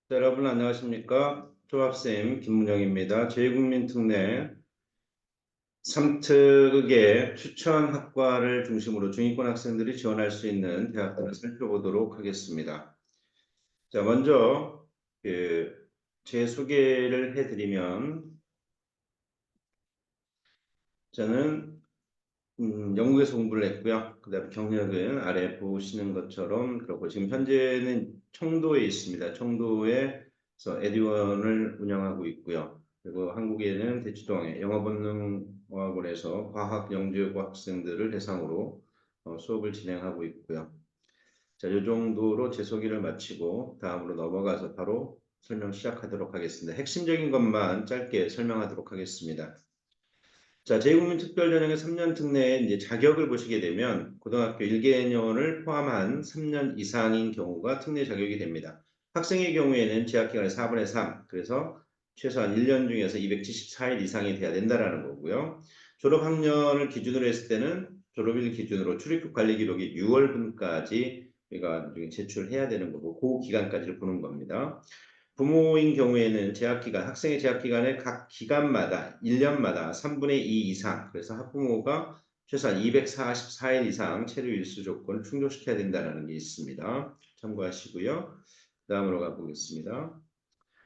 자, 여러분 안녕하십니까? 조합쌤 김문영입니다. 제2국민특례 3특의 추천 학과를 중심으로 중위권 학생들이 지원할 수 있는 대학들을 살펴보도록 하겠습니다. 자, 먼저 제 소개를 해드리면 저는 영국에서 공부를 했고요. 그다음에 경력은 아래 보시는 것처럼 그렇고 지금 현재는 청도에 있습니다. 청도에서 에듀원을 운영하고 있고요. 그리고 한국에는 대치동에 영어본능어학원에서 과학 영재고 학생들을 대상으로 수업을 진행하고 있고요. 자, 이 정도로 제 소개를 마치고 다음으로 넘어가서 바로 설명 시작하도록 하겠습니다. 핵심적인 것만 짧게 설명하도록 하겠습니다. 자, 제2국민특별전형의 3년 특례에 이제 자격을 보시게 되면 고등학교 1개년을 포함한 3년 이상인 경우가 특례 자격이 됩니다. 학생의 경우에는 재학기간의 4분의 3, 그래서 최소한 1년 중에서 274일 이상이 돼야 된다는 거고요. 졸업학년을 기준으로 했을 때는 졸업일 기준으로 출입국 관리 기록이 6월분까지 우리가 제출해야 되는 거고 그 기간까지를 보는 겁니다. 부모인 경우에는 재학기간, 학생의 재학기간을 각 기간마다 1년마다 3분의 2 이상, 그래서 학부모가 최소한 244일 이상 체류 일수 조건을 충족시켜야 된다는 게 있습니다. 참고하시고요. 다음으로 가보겠습니다.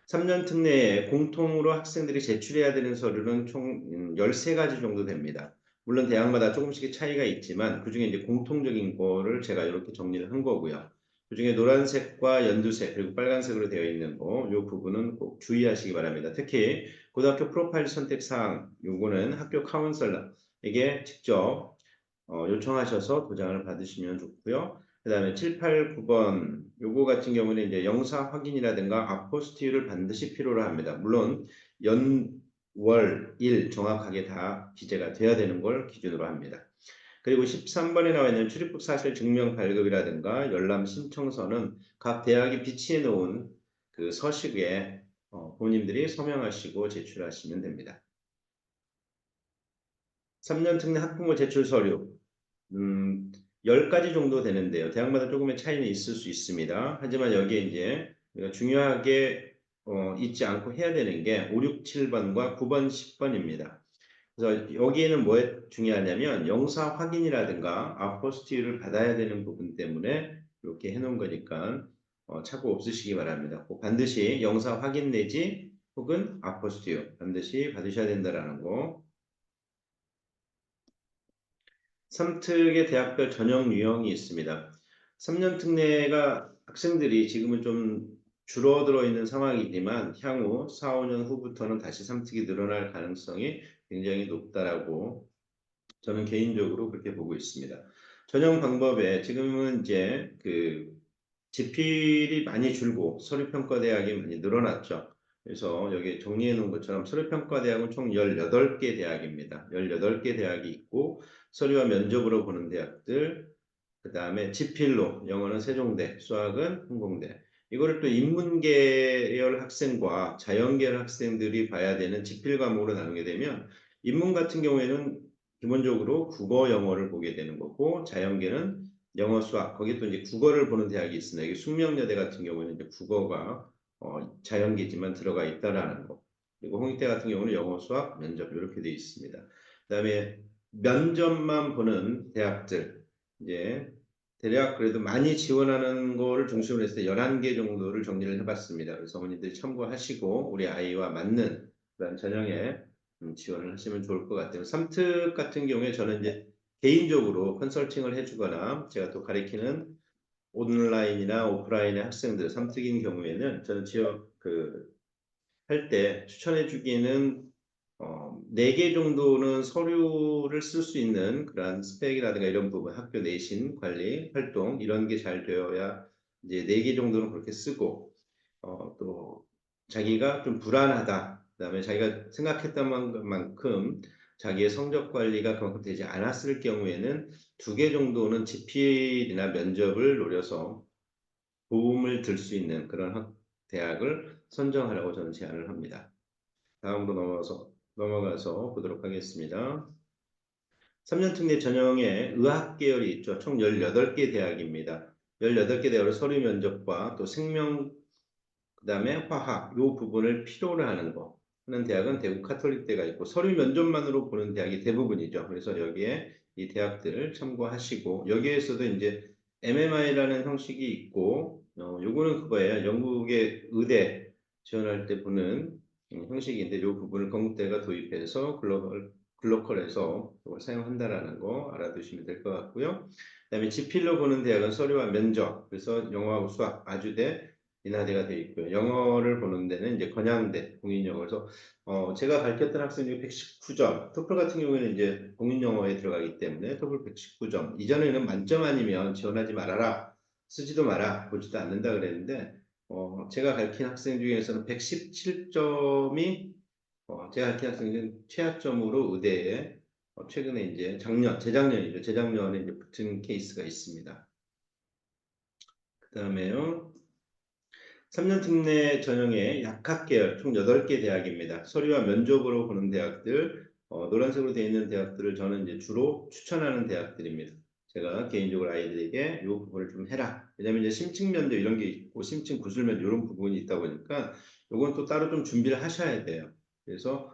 3년 특례에 공통으로 학생들이 제출해야 되는 서류는 총 13가지 정도 됩니다. 물론 대학마다 조금씩 차이가 있지만 그중에 이제 공통적인 거를 제가 이렇게 정리를 한 거고요. 그중에 노란색과 연두색 그리고 빨간색으로 되어 있는 거, 이 부분은 꼭 주의하시기 바랍니다. 특히 고등학교 프로파일 선택 사항, 요거는 학교 카운셀러에게 직접 요청하셔서 도장을 받으시면 좋고요. 그 다음에 7, 8, 9번 요거 같은 경우는 이제 영사 확인이라든가 아포스티유를 반드시 필요로 합니다. 물론 연, 월, 일 정확하게 다 기재가 돼야 되는 걸 기준으로 합니다. 그리고 13번에 나와 있는 출입국 사실 증명 발급이라든가 열람 신청서는 각 대학이 비치해 놓은 그 서식에 본인들이 서명하시고 제출하시면 됩니다. 3년 특례 학부모 제출 서류 10가지 정도 되는데요. 대학마다 조금의 차이는 있을 수 있습니다. 하지만 여기에 이제 우리가 중요하게 잊지 않고 해야 되는 게 5, 6, 7번과 9번, 10번입니다. 그래서 여기에는 뭐에 중요하냐면 영사 확인이라든가 아포스티를 받아야 되는 부분 때문에 이렇게 해놓은 거니까 착오 없으시기 바랍니다. 꼭 반드시 영사 확인 내지 혹은 아포스티유 반드시 받으셔야 된다는 거. 3특의 대학별 전형 유형이 있습니다. 3년 특례가 학생들이 지금은 좀 줄어들어 있는 상황이지만 향후 4, 5년 후부터는 다시 3특이 늘어날 가능성이 굉장히 높다라고 저는 개인적으로 그렇게 보고 있습니다. 전형 방법에 지금은 이제 그 지필이 많이 줄고 서류평가대학이 많이 늘어났죠. 그래서 여기 정리해 놓은 것처럼 서류평가대학은 총 18개 대학입니다. 18개 대학이 있고 서류와 면접으로 보는 대학들, 그 다음에 지필로 영어는 세종대, 수학은 홍공대. 이거를 또 인문계열 학생과 자연계열 학생들이 봐야 되는 지필 과목으로 나누게 되면 인문 같은 경우에는 기본적으로 국어, 영어를 보게 되는 거고 자연계는 영어, 수학, 거기 또 이제 국어를 보는 대학이 있습니다. 이게 숙명여대 같은 경우는 이제 국어가 자연계지만 들어가 있다라는 거. 그리고 홍익대 같은 경우는 영어, 수학, 면접 이렇게 되어 있습니다. 그다음에 면접만 보는 대학들 이제 대략 그래도 많이 지원하는 거를 중심으로 했을 때 11개 정도를 정리를 해봤습니다. 그래서 어머니들이 참고하시고 우리 아이와 맞는 그런 전형에 지원을 하시면 좋을 것 같아요. 3특 같은 경우에 저는 이제 개인적으로 컨설팅을 해주거나 제가 또 가리키는 온라인이나 오프라인의 학생들 3특인 경우에는 저는 지역 할 때 추천해 주기는 4개 정도는 서류를 쓸 수 있는 그런 스펙이라든가 이런 부분, 학교 내신 관리 활동 이런 게 잘 되어야 이제 4개 정도는 그렇게 쓰고 또 자기가 좀 불안하다. 그다음에 자기가 생각했던 만큼 자기의 성적 관리가 그만큼 되지 않았을 경우에는 2개 정도는 지필이나 면접을 노려서 도움을 들 수 있는 그런 대학을 선정하라고 저는 제안을 합니다. 다음으로 넘어가서 보도록 하겠습니다. 3년 특례 전형에 의학 계열이 있죠. 총 18개 대학입니다. 18개 대학으로 서류 면접과 또 생명 그다음에 화학 요 부분을 필요로 하는 거 하는 대학은 대구 카톨릭대가 있고 서류 면접만으로 보는 대학이 대부분이죠. 그래서 여기에 이 대학들을 참고하시고 여기에서도 이제 MMI라는 형식이 있고 요거는 그거예요. 영국의 의대 지원할 때 보는 형식인데 요 부분을 건국대가 도입해서 글로컬에서 이걸 사용한다라는 거 알아두시면 될 것 같고요. 그다음에 지필로 보는 대학은 서류와 면접 그래서 영어하고 수학 아주대 인하대가 되어 있고요. 영어를 보는 데는 이제 건양대 공인영어에서 제가 가르쳤던 학생 중에 119점, 토플 같은 경우에는 이제 공인영어에 들어가기 때문에 토플 119점. 이전에는 만점 아니면 지원하지 말아라, 쓰지도 마라, 보지도 않는다 그랬는데 제가 가르친 학생 중에서는 117점이 제가 가르친 학생 중 최하점으로 의대에 최근에 이제 재작년이죠. 재작년에 이제 붙은 케이스가 있습니다. 그 다음에요. 3년 특례 전형의 약학계열 총 8개 대학입니다. 서류와 면접으로 보는 대학들, 노란색으로 되어 있는 대학들을 저는 이제 주로 추천하는 대학들입니다. 제가 개인적으로 아이들에게 이 부분을 좀 해라. 왜냐면 이제 심층 면접 이런 게 있고 심층 구술 면접 이런 부분이 있다 보니까 이건 또 따로 좀 준비를 하셔야 돼요. 그래서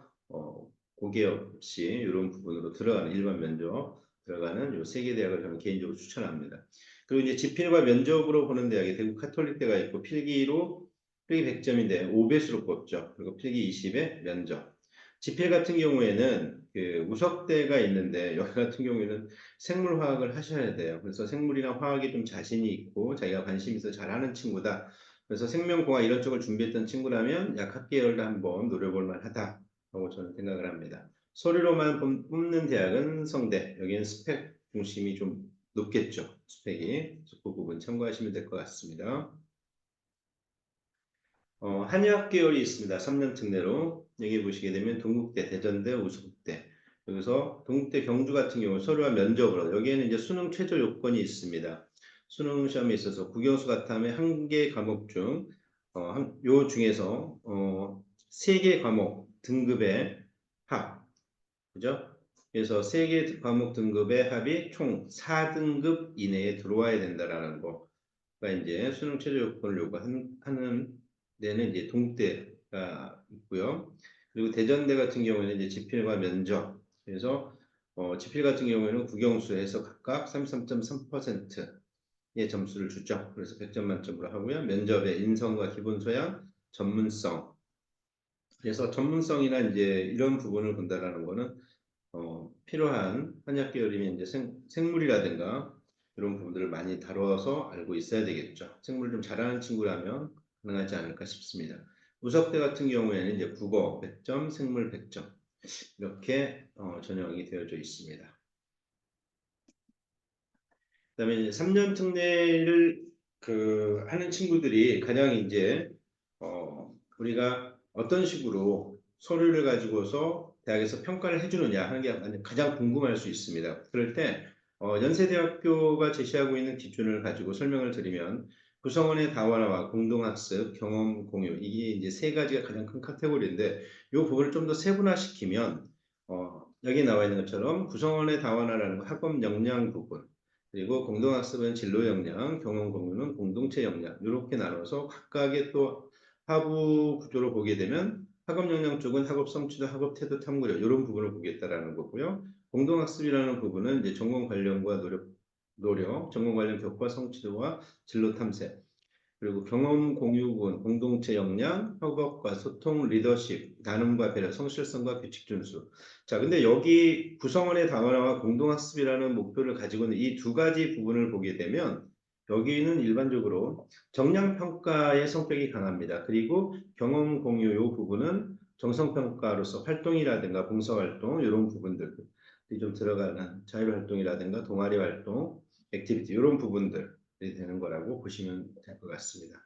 고개 없이 이런 부분으로 들어가는 일반 면접 들어가는 이 3개 대학을 저는 개인적으로 추천합니다. 그리고 이제 지필과 면접으로 보는 대학이 대구 카톨릭대가 있고 필기 100점인데 5배수로 뽑죠. 그리고 필기 20에 면접. 지필 같은 경우에는 그 우석대가 있는데 여기 같은 경우에는 생물화학을 하셔야 돼요. 그래서 생물이나 화학이 좀 자신이 있고 자기가 관심 있어 잘하는 친구다. 그래서 생명공학 이런 쪽을 준비했던 친구라면 약학계열도 한번 노려볼 만하다라고 저는 생각을 합니다. 서류로만 뽑는 대학은 성대. 여기는 스펙 중심이 좀 높겠죠. 스펙이. 그 부분 참고하시면 될 것 같습니다. 한의학 계열이 있습니다. 3년 특례로. 여기 보시게 되면 동국대, 대전대, 우수국대. 여기서 동국대 경주 같은 경우 서류와 면접으로 여기에는 이제 수능 최저 요건이 있습니다. 수능 시험에 있어서 국영수 같은 한 개 과목 중 요 중에서 세 개 과목 등급의 합, 그죠? 그래서 세 개 과목 등급의 합이 총 4등급 이내에 들어와야 된다라는 거가 이제 수능 최저 요건을 요구하는 데는 이제 동대가 있고요. 그리고 대전대 같은 경우에는 이제 지필과 면접. 그래서 지필 같은 경우에는 국영수에서 각각 33.3%의 점수를 주죠. 그래서 100점 만점으로 하고요. 면접에 인성과 기본 소양, 전문성. 그래서 전문성이나 이제 이런 부분을 본다라는 거는 필요한 한약 계열이면 이제 생물이라든가 이런 부분들을 많이 다뤄서 알고 있어야 되겠죠. 생물 좀 잘하는 친구라면 가능하지 않을까 싶습니다. 우석대 같은 경우에는 이제 국어 100점, 생물 100점 이렇게 전형이 되어져 있습니다. 그다음에 이제 3년 특례를 하는 친구들이 가장 이제 우리가 어떤 식으로 서류를 가지고서 대학에서 평가를 해주느냐 하는 게 가장 궁금할 수 있습니다. 그럴 때 연세대학교가 제시하고 있는 기준을 가지고 설명을 드리면 구성원의 다원화와 공동학습, 경험 공유 이게 이제 세 가지가 가장 큰 카테고리인데 이 부분을 좀 더 세분화시키면 여기 나와 있는 것처럼 구성원의 다원화라는 거 학업 역량 부분 그리고 공동학습은 진로 역량, 경험 공유는 공동체 역량 이렇게 나눠서 각각의 또 하부 구조로 보게 되면 학업 역량 쪽은 학업 성취도, 학업 태도 탐구력 이런 부분을 보겠다라는 거고요. 공동학습이라는 부분은 이제 전공 관련과 노력, 전공 관련 교과 성취도와 진로 탐색, 그리고 경험 공유 부분, 공동체 역량, 협업과 소통, 리더십, 나눔과 배려, 성실성과 규칙 준수. 자, 근데 여기 구성원의 다원화와 공동학습이라는 목표를 가지고 있는 이 두 가지 부분을 보게 되면 여기는 일반적으로 정량평가의 성격이 강합니다. 그리고 경험 공유 이 부분은 정성평가로서 활동이라든가 봉사활동 이런 부분들이 좀 들어가는 자율활동이라든가 동아리 활동, 액티비티 이런 부분들 되는 거라고 보시면 될 것 같습니다.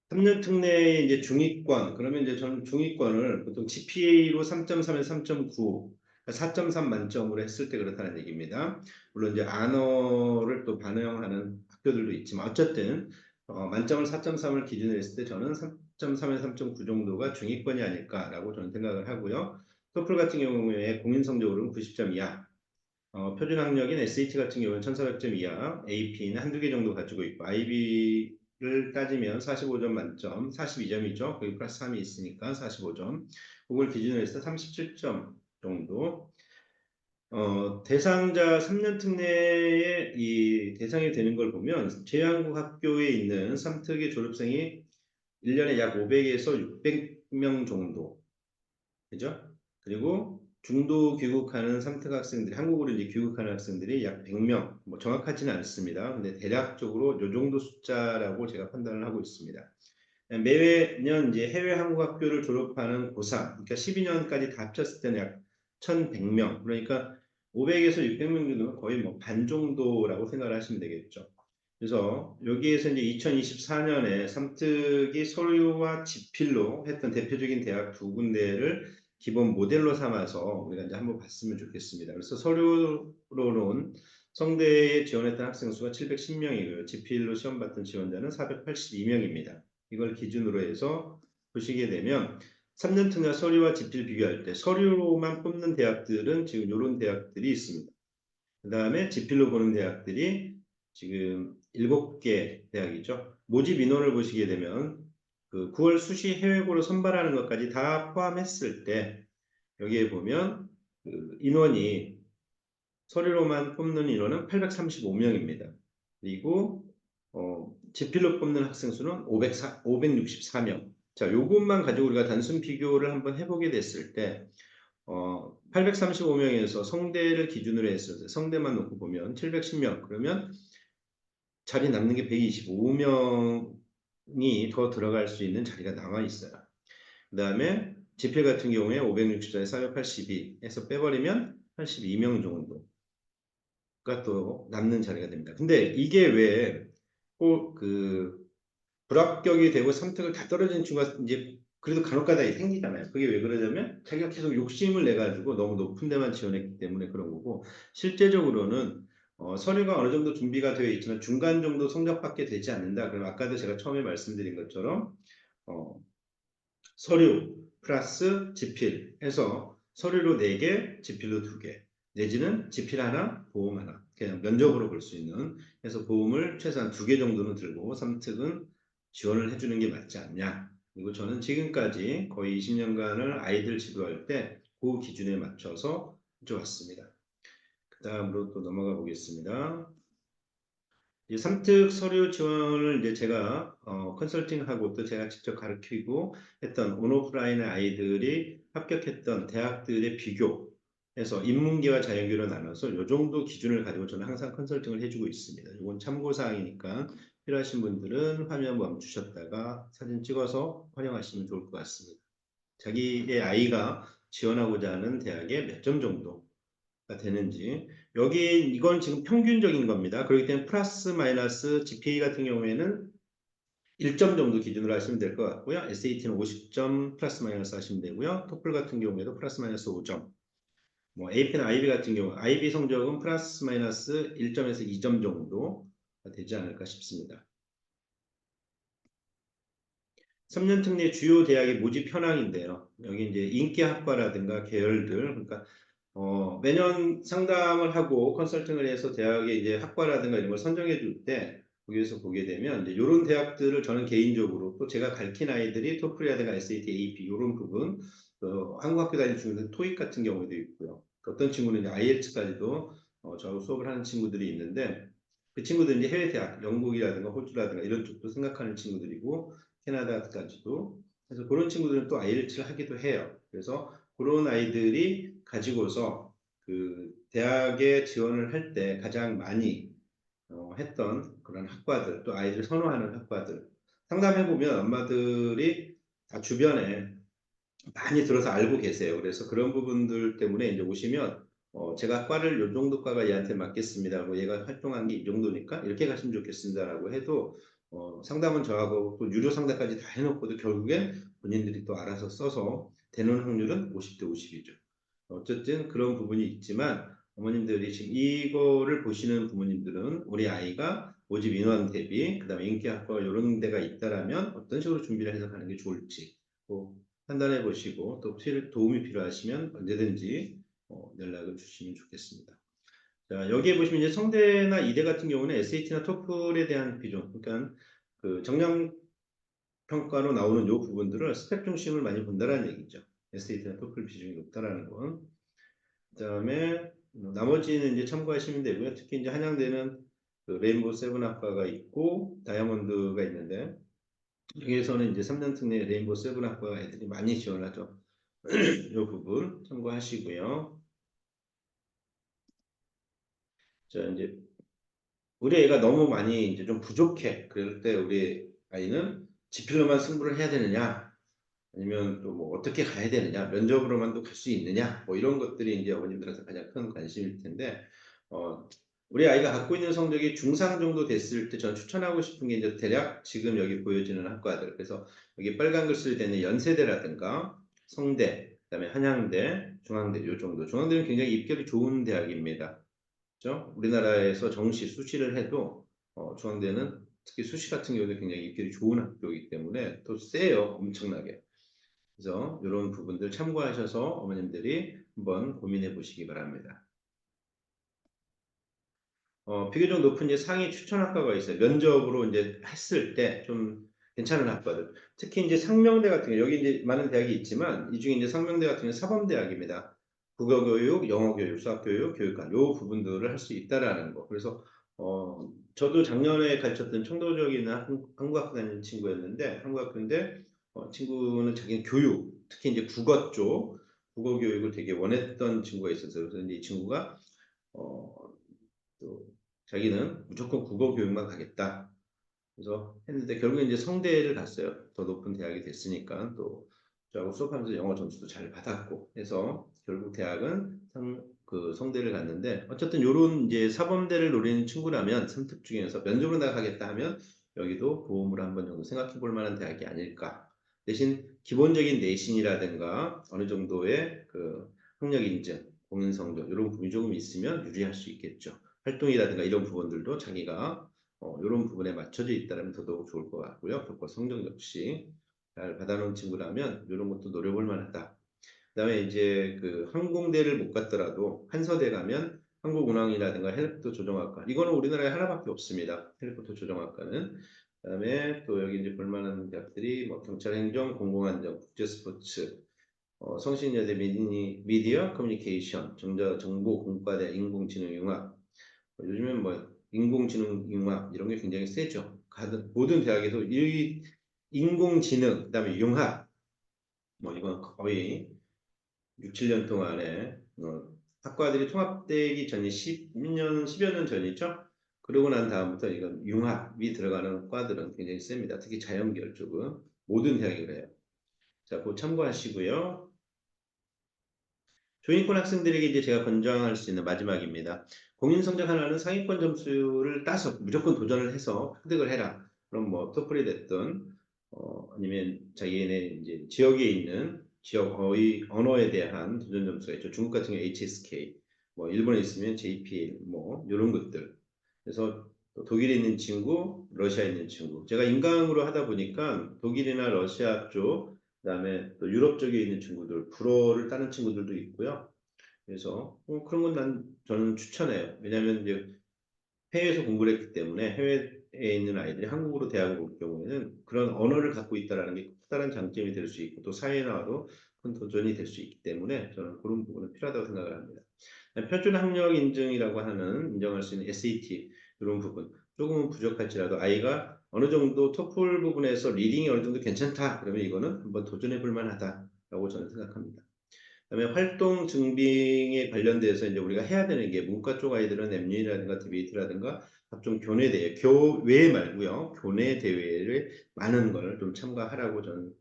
삼년 특례의 이제 중위권, 그러면 이제 저는 중위권을 보통 GPA로 3.3에서 3.9, 4.3 만점으로 했을 때 그렇다는 얘기입니다. 물론 이제 안어를 또 반영하는 학교들도 있지만 어쨌든 만점을 4.3을 기준으로 했을 때 저는 3.3에서 3.9 정도가 중위권이 아닐까라고 저는 생각을 하고요. 토플 같은 경우에 공인 성적으로는 90점 이하, 표준학력인 SAT 같은 경우는 1400점 이하, AP는 한두 개 정도 가지고 있고, IB를 따지면 45점 만점, 42점이죠. 거기 플러스 3이 있으니까 45점. 그걸 기준으로 해서 37점 정도. 대상자 3년 특례의 이 대상이 되는 걸 보면 제한국 학교에 있는 3특의 졸업생이 1년에 약 500에서 600명 정도. 그죠? 그리고 중도 귀국하는 3특 학생들이 한국으로 이제 귀국하는 학생들이 약 100명. 뭐 정확하지는 않습니다. 근데 대략적으로 요 정도 숫자라고 제가 판단을 하고 있습니다. 매년 이제 해외 한국 학교를 졸업하는 고3, 그러니까 12년까지 다 합쳤을 때는 약 1,100명. 그러니까 500에서 600명 정도면 거의 뭐 반 정도라고 생각을 하시면 되겠죠. 그래서 여기에서 이제 2024년에 삼특이 서류와 지필로 했던 대표적인 대학 두 군데를 기본 모델로 삼아서 우리가 이제 한번 봤으면 좋겠습니다. 그래서 서류로는 성대에 지원했던 학생 수가 710명이고요. 지필로 시험 봤던 지원자는 482명입니다. 이걸 기준으로 해서 보시게 되면 3년 특례 서류와 지필 비교할 때 서류로만 뽑는 대학들은 지금 이런 대학들이 있습니다. 그 다음에 지필로 보는 대학들이 지금 7개 대학이죠. 모집 인원을 보시게 되면 그 9월 수시 해외고를 선발하는 것까지 다 포함했을 때 여기에 보면 그 인원이 서류로만 뽑는 인원은 835명입니다. 그리고 지필로 뽑는 학생 수는 564명. 자, 요것만 가지고 우리가 단순 비교를 한번 해보게 됐을 때 835명에서 성대를 기준으로 했을 때 성대만 놓고 보면 710명 그러면 자리 남는 게 125명이 더 들어갈 수 있는 자리가 남아 있어요. 그 다음에 지필 같은 경우에 564에 482에서 빼버리면 82명 정도가 또 남는 자리가 됩니다. 근데 이게 왜 꼭 그 불합격이 되고 선택을 다 떨어지는 친구가 이제 그래도 간혹가다 생기잖아요. 그게 왜 그러냐면 자기가 계속 욕심을 내 가지고 너무 높은 데만 지원했기 때문에 그런 거고 실제적으로는 서류가 어느 정도 준비가 되어 있지만 중간 정도 성적밖에 되지 않는다. 그럼 아까도 제가 처음에 말씀드린 것처럼 어, 서류 플러스 지필 해서 서류로 4개, 지필로 2개 내지는 지필 하나, 보험 하나 그냥 면적으로 볼 수 있는 그래서 보험을 최소한 2개 정도는 들고 3특은 지원을 해주는 게 맞지 않냐. 그리고 저는 지금까지 거의 20년간을 아이들 지도할 때 그 기준에 맞춰서 해왔습니다. 그 다음으로 또 넘어가 보겠습니다. 이 삼특 서류 지원을 이제 제가 컨설팅하고 또 제가 직접 가르치고 했던 온오프라인의 아이들이 합격했던 대학들의 비교해서 인문계와 자연계로 나눠서 이 정도 기준을 가지고 저는 항상 컨설팅을 해주고 있습니다. 이건 참고사항이니까 필요하신 분들은 화면 멈추셨다가 사진 찍어서 활용하시면 좋을 것 같습니다. 자기의 아이가 지원하고자 하는 대학에 몇 점 정도 되는지 여기 이건 지금 평균적인 겁니다. 그렇기 때문에 플러스 마이너스 GPA 같은 경우에는 1점 정도 기준으로 하시면 될 것 같고요. SAT는 50점 플러스 마이너스 하시면 되고요. 토플 같은 경우에도 플러스 마이너스 5점. 뭐 AP나 IB 같은 경우 IB 성적은 플러스 마이너스 1점에서 2점 정도 되지 않을까 싶습니다. 3년 특례 주요 대학의 모집 현황인데요. 여기 이제 인기학과라든가 계열들, 그러니까 매년 상담을 하고 컨설팅을 해서 대학의 이제 학과라든가 이런 걸 선정해 줄 때 거기에서 보게 되면 이제 이런 대학들을 저는 개인적으로 또 제가 가르친 아이들이 토플이라든가 SAT, AP 이런 부분 한국 학교 다니는 친구들 토익 같은 경우도 있고요. 어떤 친구는 이제 IELTS까지도 저하고 수업을 하는 친구들이 있는데 그 친구들은 이제 해외 대학, 영국이라든가 호주라든가 이런 쪽도 생각하는 친구들이고 캐나다까지도 그래서 그런 친구들은 또 IELTS를 하기도 해요. 그래서 그런 아이들이 가지고서 그 대학에 지원을 할 때 가장 많이 했던 그런 학과들 또 아이들이 선호하는 학과들 상담해 보면 엄마들이 다 주변에 많이 들어서 알고 계세요. 그래서 그런 부분들 때문에 이제 오시면 제가 과를 요 정도 과가 얘한테 맞겠습니다. 뭐 얘가 활동한 게 이 정도니까 이렇게 가시면 좋겠습니다라고 해도 상담은 저하고 또 유료 상담까지 다 해놓고도 결국엔 본인들이 또 알아서 써서 되는 확률은 50대 50이죠. 어쨌든 그런 부분이 있지만 어머님들이 지금 이거를 보시는 부모님들은 우리 아이가 모집 인원 대비 그다음에 인기학과 이런 데가 있다라면 어떤 식으로 준비를 해서 가는 게 좋을지 꼭 판단해 보시고 또 도움이 필요하시면 언제든지 연락을 주시면 좋겠습니다. 자, 여기에 보시면 이제 성대나 이대 같은 경우는 SAT나 토플에 대한 비중, 그러니까 그 정량 평가로 나오는 요 부분들을 스펙 중심을 많이 본다라는 얘기죠. SAT나 토플 비중이 높다라는 건. 그다음에 나머지는 이제 참고하시면 되고요. 특히 이제 한양대는 그 레인보우 세븐 학과가 있고 다이아몬드가 있는데 여기에서는 이제 3년 특례 레인보우 세븐 학과 애들이 많이 지원하죠. 이 부분 참고하시고요. 자, 이제 우리 애가 너무 많이 이제 좀 부족해. 그럴 때 우리 아이는 지필로만 승부를 해야 되느냐? 아니면 또 뭐 어떻게 가야 되느냐? 면접으로만도 갈 수 있느냐? 뭐 이런 것들이 이제 어머님들한테 가장 큰 관심일 텐데, 우리 아이가 갖고 있는 성적이 중상 정도 됐을 때 저는 추천하고 싶은 게 이제 대략 지금 여기 보여지는 학과들. 그래서 여기 빨간 글씨로 되는 연세대라든가 성대, 그다음에 한양대, 중앙대 요 정도. 중앙대는 굉장히 입결이 좋은 대학입니다. 그죠? 우리나라에서 정시 수시를 해도 중앙대는 특히 수시 같은 경우도 굉장히 입결이 좋은 학교이기 때문에 또 세요, 엄청나게. 그래서 이런 부분들 참고하셔서 어머님들이 한번 고민해 보시기 바랍니다. 비교적 높은 이제 상위 추천 학과가 있어요. 면접으로 이제 했을 때 좀 괜찮은 학과들. 특히 이제 상명대 같은 경우 여기 이제 많은 대학이 있지만 이 중에 이제 상명대 같은 경우 사범대학입니다. 국어교육, 영어교육, 수학교육, 교육관 요 부분들을 할 수 있다라는 거. 그래서 저도 작년에 가르쳤던 청도적에 있는 한국학교 다니는 친구였는데 한국학교인데 친구는 자기는 교육, 특히 이제 국어 쪽 국어 교육을 되게 원했던 친구가 있었어요. 그래서 이제 이 친구가 어, 또 자기는 무조건 국어 교육만 가겠다. 그래서 했는데 결국에 이제 성대를 갔어요. 더 높은 대학이 됐으니까 또 저하고 수업하면서 영어 점수도 잘 받았고 해서 결국 대학은 그 성대를 갔는데 어쨌든 요런 이제 사범대를 노리는 친구라면 선택 중에서 면접으로 나가겠다 하면 여기도 보험을 한번 정도 생각해 볼 만한 대학이 아닐까. 대신 기본적인 내신이라든가 어느 정도의 그 학력 인증, 공인 성적 이런 부분이 조금 있으면 유리할 수 있겠죠. 활동이라든가 이런 부분들도 자기가 이런 부분에 맞춰져 있다면 더더욱 좋을 것 같고요. 교과 성적 역시 잘 받아놓은 친구라면 이런 것도 노려볼 만하다. 그다음에 이제 그 항공대를 못 갔더라도 한서대 가면 항공운항이라든가 헬리콥터 조종학과 이거는 우리나라에 하나밖에 없습니다. 헬리콥터 조종학과는 그다음에 또 여기 이제 볼만한 대학들이 뭐 경찰행정, 공공안전, 국제스포츠, 성신여대 미디어 커뮤니케이션, 정보공과대 인공지능융합 요즘엔 뭐 인공지능융합 이런 게 굉장히 세죠. 모든 대학에서 이 인공지능 그다음에 융합 뭐 이건 거의 6, 7년 동안에 학과들이 통합되기 전이 10년, 10여 년 전이죠. 그러고 난 다음부터 이건 융합이 들어가는 과들은 굉장히 셉니다. 특히 자연계열 쪽은 모든 대학이 그래요. 자, 그거 참고하시고요. 조인권 학생들에게 이제 제가 권장할 수 있는 마지막입니다. 공인 성적 하나는 상위권 점수를 따서 무조건 도전을 해서 획득을 해라. 그럼 뭐 토플이 됐든 아니면 자기네 이제 지역에 있는 지역 언어에 대한 도전 점수가 있죠. 중국 같은 경우 HSK, 뭐 일본에 있으면 JPL, 뭐 이런 것들. 그래서 또 독일에 있는 친구, 러시아에 있는 친구. 제가 인강으로 하다 보니까 독일이나 러시아 쪽 그다음에 또 유럽 쪽에 있는 친구들, 불어를 따는 친구들도 있고요. 그래서 그런 건 저는 추천해요. 왜냐하면 이제 해외에서 공부를 했기 때문에 해외에 있는 아이들이 한국으로 대학을 올 경우에는 그런 언어를 갖고 있다는 게 커다란 장점이 될 수 있고 또 사회에 나와도 큰 도전이 될 수 있기 때문에 저는 그런 부분은 필요하다고 생각을 합니다. 표준 학력 인증이라고 하는 인정할 수 있는 SAT 이런 부분 조금은 부족할지라도 아이가 어느 정도 토플 부분에서 리딩이 어느 정도 괜찮다 그러면 이거는 한번 도전해 볼 만하다라고 저는 생각합니다. 그다음에 활동 증빙에 관련돼서 이제 우리가 해야 되는 게 문과 쪽 아이들은 엠리라든가 디베이트라든가 각종 교내 대회, 교외 말고요. 교내 대회를 많은 걸 좀 참가하라고 저는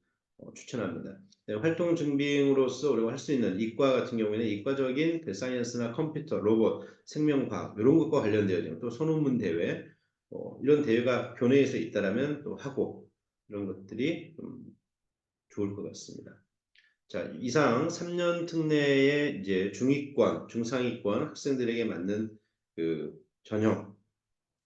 추천합니다. 활동 증빙으로서 우리가 할 수 있는 이과 같은 경우에는 이과적인 그 사이언스나 컴퓨터, 로봇, 생명과학 이런 것과 관련되어 또 소논문 대회 이런 대회가 교내에서 있다라면 또 하고 이런 것들이 좀 좋을 것 같습니다. 자, 이상 3년 특례의 이제 중위권, 중상위권 학생들에게 맞는 그 전형,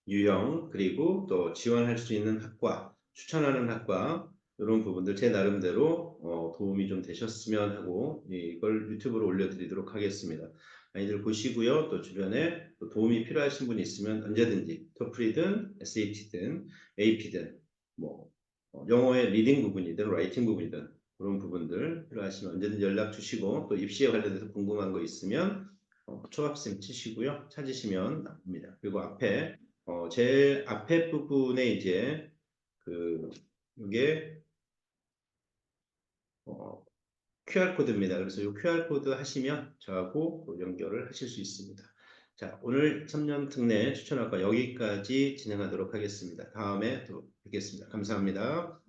유형, 그리고 또 지원할 수 있는 학과, 추천하는 학과, 이런 부분들 제 나름대로 도움이 좀 되셨으면 하고 이걸 유튜브로 올려드리도록 하겠습니다. 많이들 보시고요. 또 주변에 또 도움이 필요하신 분이 있으면 언제든지 토플이든 SAT든 AP든 뭐 영어의 리딩 부분이든 라이팅 부분이든 그런 부분들 필요하시면 언제든지 연락 주시고 또 입시에 관련해서 궁금한 거 있으면 초합생 치시고요. 찾으시면 됩니다. 그리고 앞에 제일 앞에 부분에 이제 그 이게 QR코드입니다. 그래서 이 QR코드 하시면 저하고 또 연결을 하실 수 있습니다. 자, 오늘 3년 특례 추천학과 여기까지 진행하도록 하겠습니다. 다음에 또 뵙겠습니다. 감사합니다.